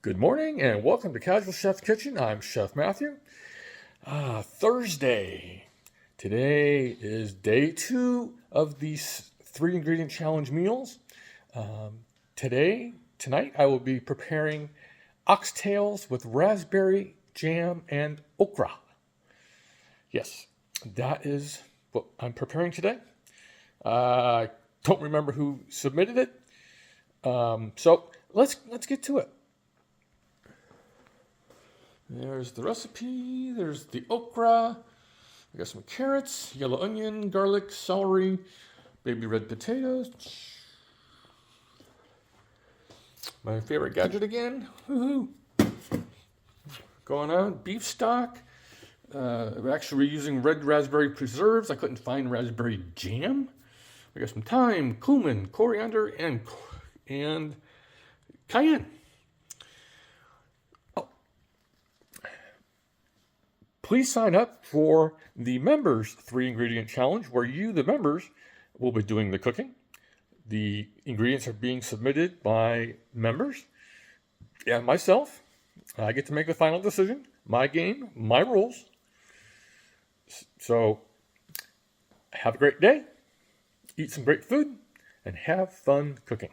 Good morning and welcome to Casual Chef's Kitchen. I'm Chef Matthew. Thursday. Today is day 2 of these 3-ingredient challenge meals. Tonight I will be preparing oxtails with raspberry jam and okra. Yes, that is what I'm preparing today. I don't remember who submitted it. So let's get to it. There's the recipe, there's the okra, I got some carrots, yellow onion, garlic, celery, baby red potatoes. My favorite gadget again, woohoo! Going on, beef stock. We're actually using red raspberry preserves. I couldn't find raspberry jam. We got some thyme, cumin, coriander, and cayenne. Please sign up for the members 3-ingredient challenge where you, the members, will be doing the cooking. The ingredients are being submitted by members and myself. I get to make the final decision. My game, my rules. So have a great day, eat some great food, and have fun cooking.